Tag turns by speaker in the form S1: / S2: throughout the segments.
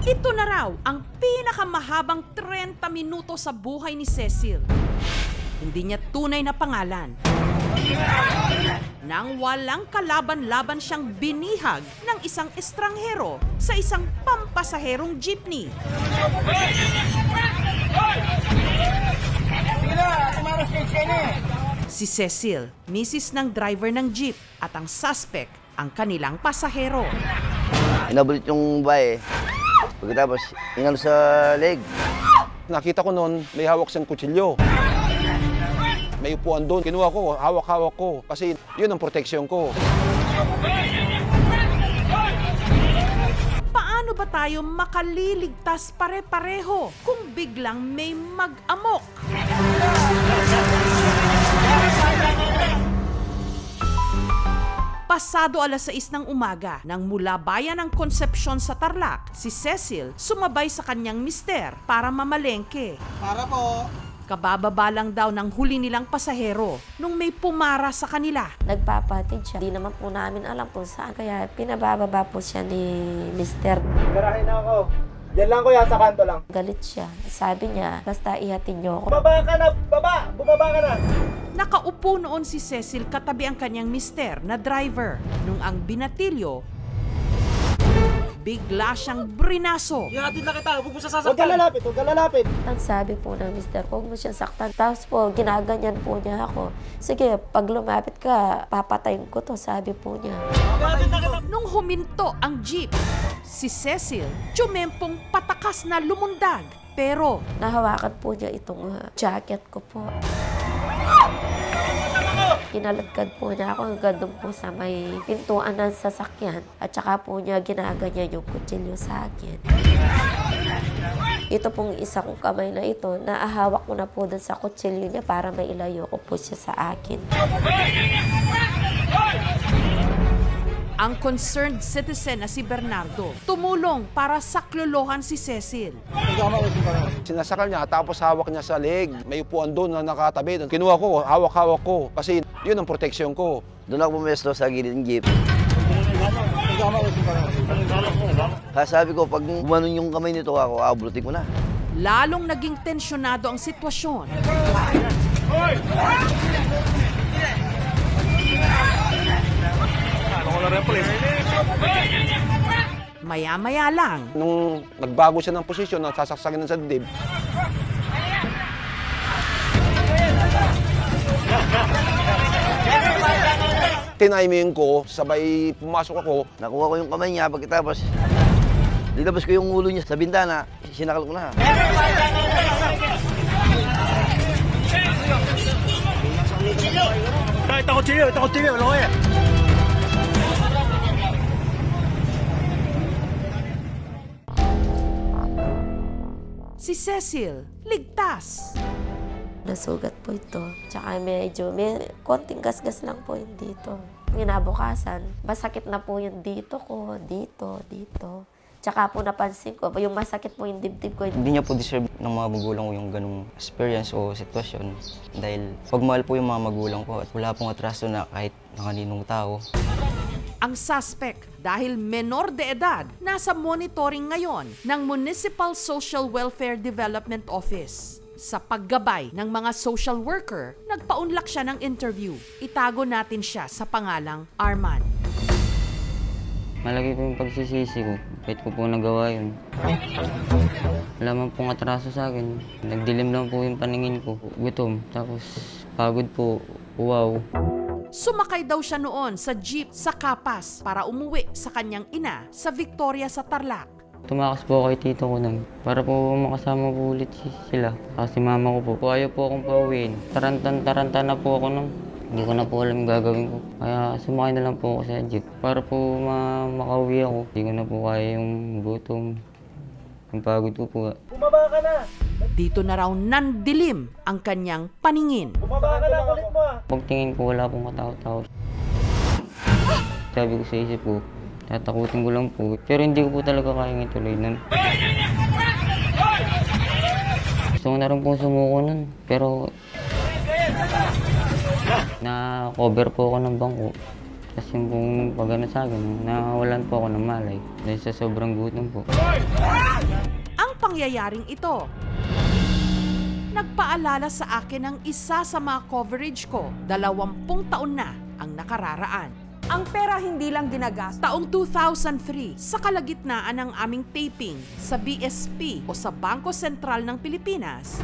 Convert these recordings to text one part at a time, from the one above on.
S1: Ito na raw ang pinakamahabang 30 minuto sa buhay ni Cecil. Hindi niya tunay na pangalan. Nang walang kalaban-laban siyang binihag ng isang estranghero sa isang pampasaherong jeepney. Si Cecil, misis ng driver ng jeep at ang suspect, ang kanilang pasahero.
S2: Inabulit yung babae. Pagkatapos, inano sa leg.
S3: Nakita ko noon, may hawak siyang kutsilyo. May upuan doon. Kinuha ko, hawak-hawak ko. Kasi yun ang proteksyon ko.
S1: Paano ba tayo makaliligtas pare-pareho kung biglang may mag-amok? Pasado 6:00 ng umaga, nang mula bayan ng Concepcion sa Tarlac, si Cecil sumabay sa kanyang mister para mamalengke.
S4: Para po.
S1: Kabababa lang daw ng huli nilang pasahero nung may pumara sa kanila.
S5: Nagpapatid siya. Di naman po namin alam kung saan. Kaya pinabababa po siya ni mister.
S4: Garahin na ako. Diyan lang kuya, sa kanto lang.
S5: Galit siya. Sabi niya, basta ihatid niyo ako.
S4: Baba ka na! Baba! Bumaba ka na!
S1: Nakaupo noon si Cecil katabi ang kanyang mister na driver. Nung ang binatilyo, bigla siyang brinaso.
S4: Ihatid na kita! Huwag mo siya sasaktan! Huwag ka lalapit! Huwag ka lalapit!
S5: Ang sabi po ng mister, huwag mo siya saktan. Tapos po, ginaganyan po niya ako. Sige, pag lumapit ka, papatayin ko to, sabi po niya.
S1: Nung huminto ang jeep, si Cecil, tsumempong patakas na lumundag. Pero
S5: Nahawakan po niya itong jacket ko po. Kinalagkad po niya ako hanggang doon po sa may pintuan ng sasakyan. At saka po niya ginaganyan yung kutsilyo sa akin. Ito pong isa kong kamay na ito, naahawak ko na po doon sa kutsilyo niya para mailayo ko po siya sa akin.
S1: ang concerned citizen na si Bernardo tumulong para saklolohan si Cecil.
S3: Sinasakal niya tapos hawak niya sa leg. May upuan doon na nakatabi. Kinuha ko, hawak-hawak ko kasi yun ang proteksyon ko.
S2: Doon ako pumesto sa gilid ng jeep. Sabi ko, pag bumanon yung kamay nito ako, abulutin ko na.
S1: Lalong naging tensyonado ang sitwasyon. Maya-maya lang.
S3: Nung nagbago siya ng posisyon, nasasaksakin ng sa dibdib. Tiniming ko, sabay pumasok ako.
S2: Nakuha ko yung kamay niya, pagkatapos nilabas ko yung ulo niya sa bintana, sinakal ko na.
S1: Si Cecil, ligtas.
S5: Nasugat po ito. Tsaka medyo, may konting gasgas lang po yung dito. Kinabukasan, masakit na po yung dito ko, dito. Tsaka po napansin ko, yung masakit po yung dibdib ko.
S6: Hindi niya po deserve ng mga magulang ko yung ganung experience o sitwasyon. Dahil pagmahal po yung mga magulang ko at wala pong atraso na kahit ng kaninong tao.
S1: Ang suspect, dahil menor de edad, nasa monitoring ngayon ng Municipal Social Welfare Development Office. Sa paggabay ng mga social worker, nagpaunlak siya ng interview. Itago natin siya sa pangalang Arman.
S6: Malaki po yung pagsisisi ko. Kahit ko po nagawa yun. Wala man pong atraso sa akin. Nagdilim lang po yung paningin ko. Gutom. Tapos pagod po. Wow.
S1: Sumakay daw siya noon sa jeep sa Kapas para umuwi sa kanyang ina sa Victoria sa Tarlac.
S6: Tumakas po kay tito ko nun para po makasama po ulit sila. Kasi mama ko po. Ayaw po akong pauwiin. Taranta na po ako nun. Hindi ko na po alam yung gagawin ko. Kaya sumakay na lang po ako sa jeep para po makauwi ako. Hindi ko na po kaya yung gutom. Yung pagod ko po.
S4: Bumaba ka na!
S1: Dito na raw nandilim ang kanyang paningin.
S4: Bumaba ka na, kulit mo ah!
S6: Pagtingin ko wala pong katao-tao. Sabi ko sa isip ko, tatakutin ko lang po. Pero hindi ko po talaga kayang ituloy nun. Gusto ko na rin pong sumuko nun. Pero na-cover po ako ng bangko. Tapos yung pong pagano sa akin, nawalan po ako ng malay dahil sa sobrang gutom po.
S1: Ang pangyayaring ito, nagpaalala sa akin ng isa sa mga coverage ko, 20 taon na ang nakararaan.
S7: Ang pera hindi lang ginagastos.
S1: Taong 2003, sa kalagitnaan ng aming taping sa BSP o sa Bangko Sentral ng Pilipinas,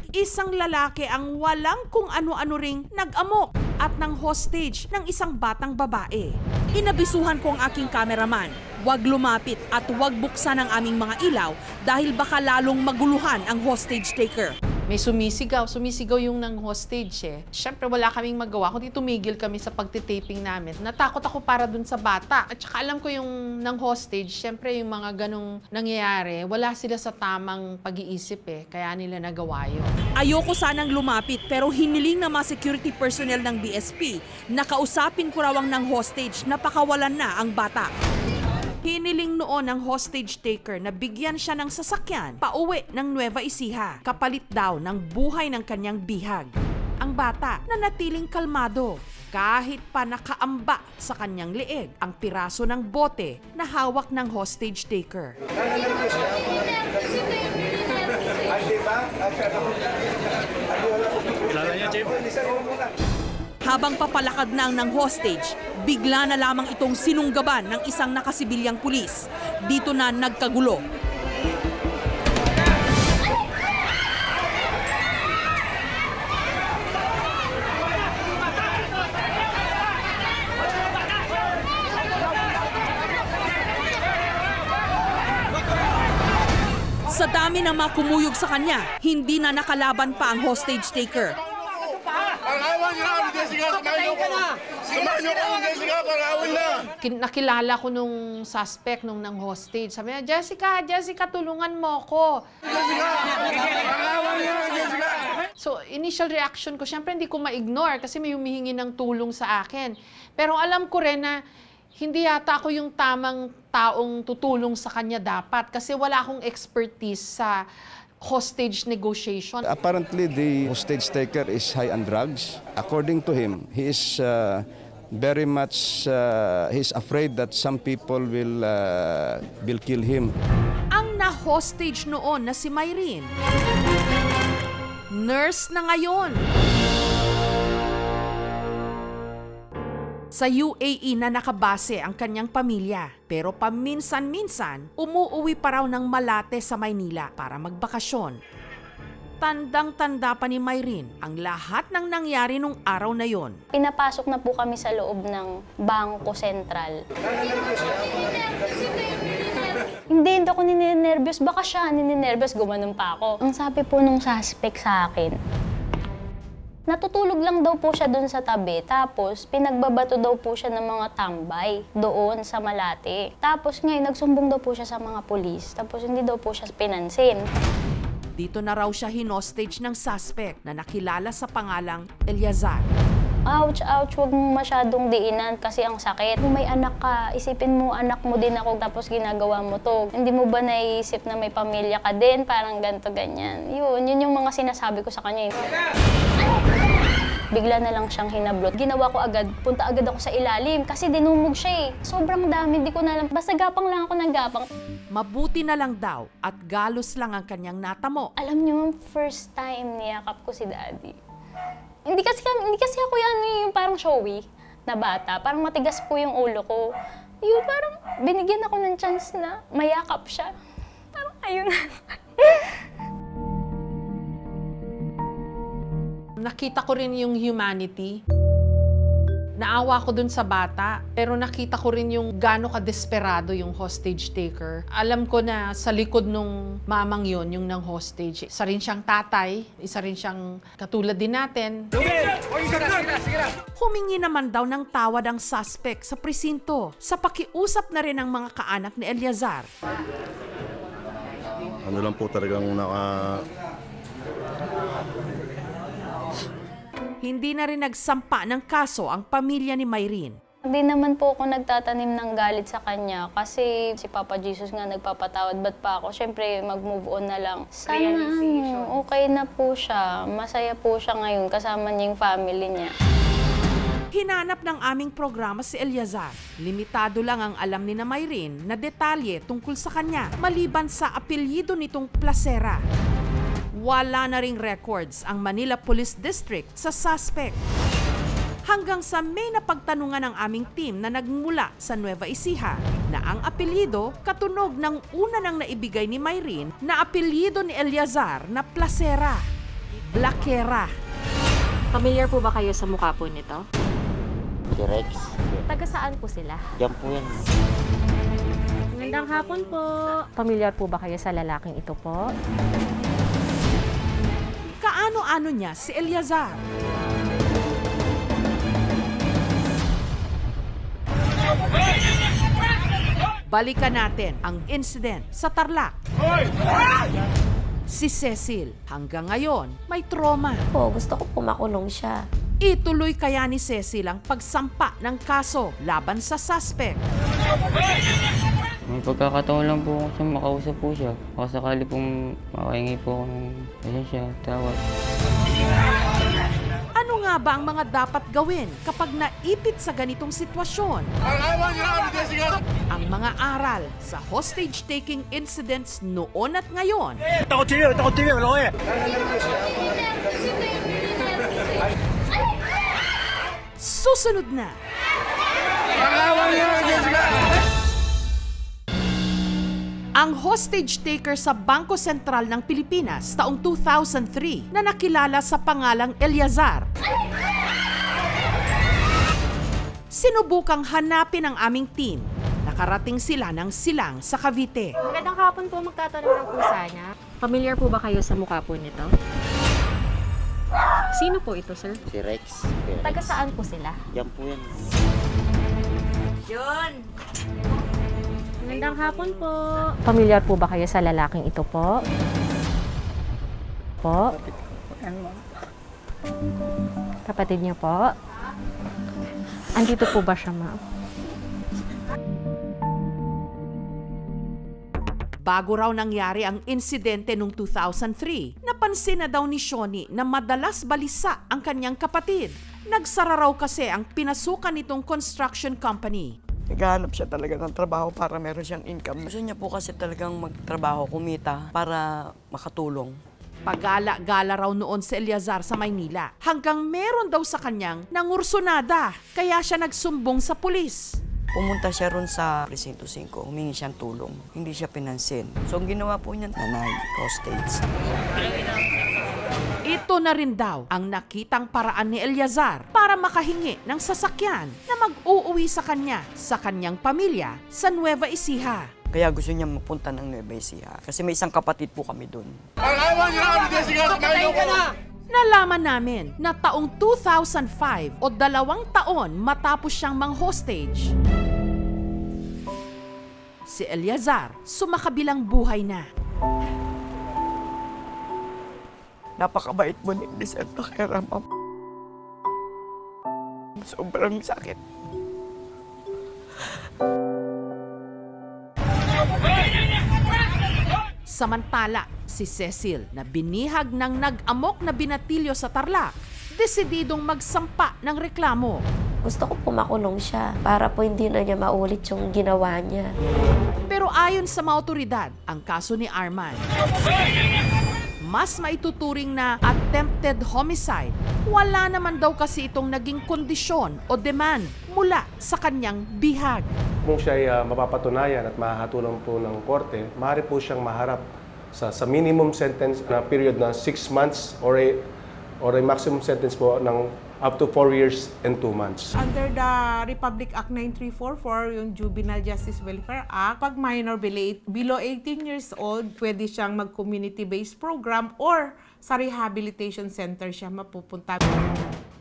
S1: isang lalaki ang walang kung ano-ano ring nag-amok at ng hostage ng isang batang babae. Inabisuhan ko ang aking cameraman, huwag lumapit at huwag buksan ang aming mga ilaw dahil baka lalong maguluhan ang hostage taker. May sumisigaw yung ng hostage eh. Siyempre wala kaming magawa, kundi tumigil kami sa pagtitaping namin. Natakot ako para dun sa bata. At saka alam ko yung ng hostage, siyempre yung mga ganong nangyayari, wala sila sa tamang pag-iisip eh. Kaya nila nagawa yun. Ayoko sanang lumapit pero hiniling ng mga security personnel ng BSP na kausapin ko raw ang ng hostage na pakawalan na ang bata. Hiniling noon ng hostage taker na bigyan siya ng sasakyan pauwi ng Nueva Ecija, kapalit daw ng buhay ng kanyang bihag. Ang bata nanatiling kalmado kahit pa nakaamba sa kanyang leeg ang piraso ng bote na hawak ng hostage taker. Habang papalakad na ng hostage, bigla na lamang itong sinunggaban ng isang nakasibilyang pulis. Dito na nagkagulo. Sa dami ng mga kumuyog sa kanya, hindi na nakalaban pa ang hostage taker. Nakilala ko nung suspect nung ng hostage. Sabi niya, Jessica, tulungan mo ako. So, initial reaction ko, syempre hindi ko ma-ignore kasi may humihingi ng tulong sa akin. Pero alam ko rin na hindi yata ako yung tamang taong tutulong sa kanya dapat kasi wala akong expertise sa hostage negotiation.
S8: Apparently, the hostage taker is high on drugs. According to him, he is very much he's afraid that some people will kill him.
S1: Ang na-hostage noon na si Myrene, nurse na ngayon. Sa UAE na nakabase ang kanyang pamilya, pero paminsan-minsan umuuwi pa raw ng Malate sa Maynila para magbakasyon. Tandang-tanda pa ni Myrene ang lahat ng nangyari nung araw na yon.
S9: Pinapasok na po kami sa loob ng Bangko Sentral. Hindi ako nininervyos, baka siya nininervyos, gumanon pa ako. Ang sabi po nung suspect sa akin, natutulog lang daw po siya doon sa tabi, tapos pinagbabato daw po siya ng mga tambay doon sa Malate. Tapos ngayon, nagsumbong daw po siya sa mga pulis, tapos hindi daw po siya pinansin.
S1: Dito na raw siya hinostage ng suspect na nakilala sa pangalang Eliazar.
S9: Ouch, huwag mo masyadong diinan kasi ang sakit. Kung may anak ka, isipin mo anak mo din ako tapos ginagawa mo to. Hindi mo ba naiisip na may pamilya ka din? Parang ganto ganyan. Yun yung mga sinasabi ko sa kanya. Bigla na lang siyang hinablot. Ginawa ko agad, punta agad ako sa ilalim kasi dinumog siya eh. Sobrang dami, di ko na alam. Basta gapang lang ako ng gapang.
S1: Mabuti na lang daw at galos lang ang kanyang natamo.
S9: Alam niyo, first time niyakap ko si Daddy. Hindi kasi ako yung parang showy na bata. Parang matigas po yung ulo ko. Yung parang binigyan ako ng chance na mayakap siya. Parang ayun.
S1: Nakita ko rin yung humanity. Naawa ko dun sa bata, pero nakita ko rin yung gaano ka-desperado yung hostage taker. Alam ko na sa likod nung mamang yon yung ng hostage. Isa rin siyang tatay, isa rin siyang katulad din natin. Humingi naman daw ng tawad ang suspect sa presinto sa pakiusap na rin ng mga kaanak ni Eliazar.
S10: Ano lang po talagang
S1: Hindi na rin nagsampa ng kaso ang pamilya ni Myrene.
S9: Hindi naman po ako nagtatanim ng galit sa kanya kasi si Papa Jesus nga nagpapatawad. Ba't pa ako? Siyempre, mag-move on na lang. Sana okay na po siya. Masaya po siya ngayon kasama niya yung family niya.
S1: Hinanap ng aming programa si Eliazar. Limitado lang ang alam ni na Myrene na detalye tungkol sa kanya, maliban sa apelyido nitong Placera. Wala na ring records ang Manila Police District sa suspect. Hanggang sa may napagtanungan ng aming team na nagmula sa Nueva Ecija na ang apelyido katunog ng una nang naibigay ni Myrene na apelyido ni Eliazar na Placera, Blaquera.
S10: Familiar po ba kayo sa mukha po nito?
S6: Si Rex.
S10: Taga saan po sila?
S6: Diyan po yan.
S10: Magandang hapon po. Familiar po ba kayo sa lalaking ito po?
S1: Kaano-ano niya si Eliazar? Balikan natin ang incident sa Tarlac. Si Cecil, hanggang ngayon, may trauma.
S5: Gusto ko po makulong siya.
S1: Ituloy kaya ni Cecil ang pagsampa ng kaso laban sa suspect.
S6: May pagkakataon lang po siya, makausap po siya. Baka sakali pong makahingi po ako ng pasensya, tawad.
S1: Ano nga ba ang mga dapat gawin kapag naipit sa ganitong sitwasyon? Ang mga aral sa hostage-taking incidents noon at ngayon. Susunod na. Ang hostage taker sa Bangko Sentral ng Pilipinas taong 2003 na nakilala sa pangalang Eliazar. Sinubukang hanapin ang aming team. Nakarating sila ng silang sa Cavite.
S10: Magandang hapon po, magtatanong lang po sana. Familiar po ba kayo sa mukha po nito? Sino po ito, sir?
S6: Si Rex.
S10: Taga saan po sila?
S6: Diyan po yan.
S10: Magandang hapon po. Familiar po ba kayo sa lalaking ito po? Po? Kapatid niyo po? Andito po ba siya, ma'am?
S1: Bago raw nangyari ang insidente noong 2003, napansin na daw ni Shoni na madalas balisa ang kanyang kapatid. Nagsara raw kasi ang pinasukan nitong construction company.
S11: Naghahanap siya talaga ng trabaho para meron siyang income. Gusto niya po kasi talagang magtrabaho, kumita para makatulong.
S1: Pagala-gala raw noon si Eliazar sa Maynila hanggang meron daw sa kanyang nangursunada kaya siya nagsumbong sa pulis.
S11: Pumunta siya ron sa Presinto 5, humingi siyang tulong. Hindi siya pinansin. So ang ginawa po niya, nanay, hostage.
S1: Ito na rin daw ang nakitang paraan ni Eliazar para makahingi ng sasakyan na mag-uuwi sa kanya, sa kanyang pamilya sa Nueva Ecija.
S11: Kaya gusto niya mapunta ng Nueva Ecija kasi may isang kapatid po kami doon.
S1: Nalaman namin na taong 2005 o 2 taon matapos siyang mang-hostage, si Eliazar sumakabilang buhay na.
S11: Napakabait mo ni Lisetta Kera, ma'am. Sobrang sakit.
S1: Samantala, si Cecil na binihag ng nag-amok na binatilyo sa Tarlac, desididong magsampa ng reklamo.
S5: Gusto ko po makulong siya para po hindi na niya maulit yung ginawa niya.
S1: Pero ayon sa mga otoridad, ang kaso ni Arman, mas maituturing na attempted homicide. Wala naman daw kasi itong naging kondisyon o demand mula sa kanyang bihag.
S12: Kung siya ay mapapatunayan at mahatulan po ng korte, maaari po siyang maharap sa minimum sentence na period na 6 months or a maximum sentence po ng up to 4 years and 2 months.
S7: Under the Republic Act 9344, yung Juvenile Justice Welfare Act, pag minor below 18 years old, pwede siyang mag-community-based program or sa rehabilitation center siya mapupunta.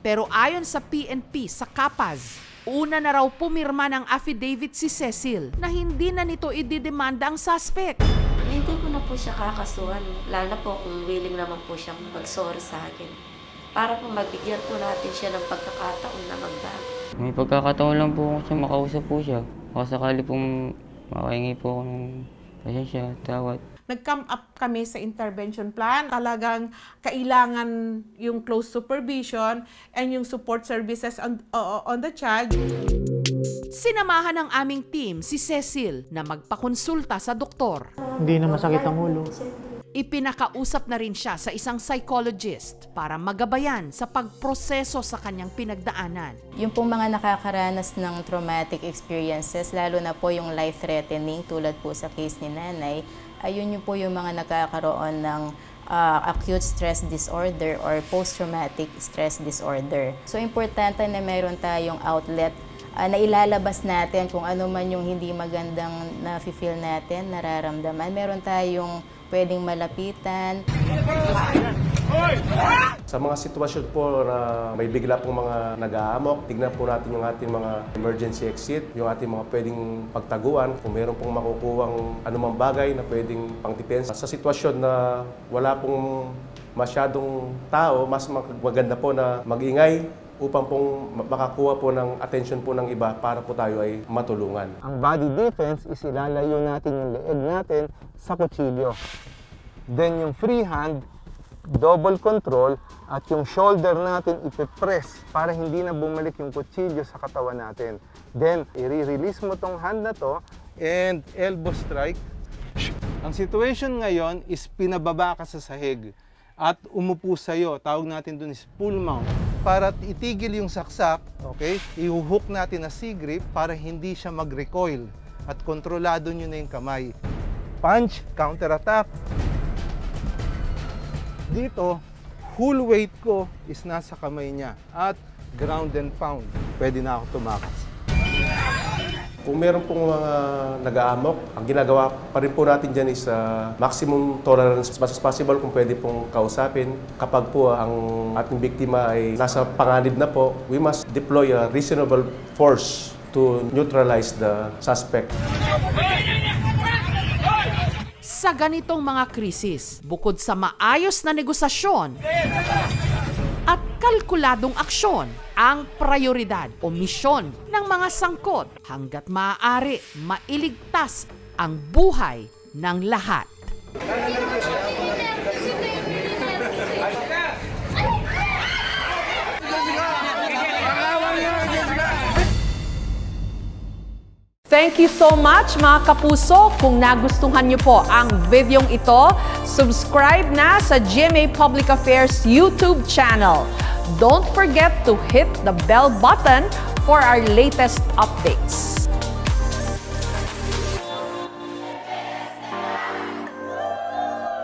S1: Pero ayon sa PNP sa Kapaz, una na raw pumirma ng affidavit si Cecil na hindi na nito ididemanda ang suspect.
S5: Hindi ko na po siya kakasuhan, lalo na po kung willing naman po siyang mag-sorry sa akin. Para po magbigyan po natin siya ng pagkakataon na magbago.
S6: May pagkakataon lang po siya, makausap po siya. Baka sakali pong makahingi po ako ng pasensya, tawad.
S7: nag-come up kami sa intervention plan. Talagang kailangan yung close supervision and yung support services on the child.
S1: Sinamahan ng aming team si Cecil na magpakonsulta sa doktor.
S4: Hindi na masakit ang ulo.
S1: Ipinakausap na rin siya sa isang psychologist para magabayan sa pagproseso sa kanyang pinagdaanan.
S13: Yung pong mga nakakaranas ng traumatic experiences, lalo na po yung life-threatening tulad po sa case ni nanay, ayun yung po yung mga nakakaroon ng acute stress disorder or post-traumatic stress disorder. So importante na meron tayong outlet na ilalabas natin kung ano man yung hindi magandang na-feel natin, nararamdaman. Meron tayong pwedeng malapitan.
S12: Sa mga sitwasyon po na may bigla pong mga nag-aamok, tignan po natin yung ating mga emergency exit, yung ating mga pwedeng pagtaguan, kung meron pong makukuhang anumang bagay na pwedeng pangdepensa. Sa sitwasyon na wala pong masyadong tao, mas maganda po na mag-ingay upang pong makakuha po ng attention po ng iba para po tayo ay matulungan.
S14: Ang body defense is ilalayo natin yung leeg natin sa kutsilyo. Then yung free hand, double control, at yung shoulder natin ipipress para hindi na bumalik yung kutsilyo sa katawan natin. Then, i-release mo tong hand na to and elbow strike. Ang situation ngayon is pinababa ka sa sahig at umupo sa'yo. Tawag natin dun is full mount. Para itigil yung saksak, okay, i-hook natin na C-grip para hindi siya mag-recoil at kontrolado nyo na yung kamay. Punch, counter-attack. Dito, full weight ko is nasa kamay niya at ground and pound. Pwede na ako tumakas.
S12: Kung meron pong mga nag-aamok, ang ginagawa pa rin po natin dyan is maximum tolerance as much as possible kung pwede pong kausapin. Kapag po ang ating biktima ay nasa panganib na po, we must deploy a reasonable force to neutralize the suspect.
S1: Sa ganitong mga krisis, bukod sa maayos na negosasyon at kalkuladong aksyon, ang prioridad o misyon ng mga sangkot hanggat maaari mailigtas ang buhay ng lahat. Thank you so much mga kapuso. Kung nagustuhan niyo po ang videong ito, subscribe na sa GMA Public Affairs YouTube channel. Don't forget to hit the bell button for our latest updates.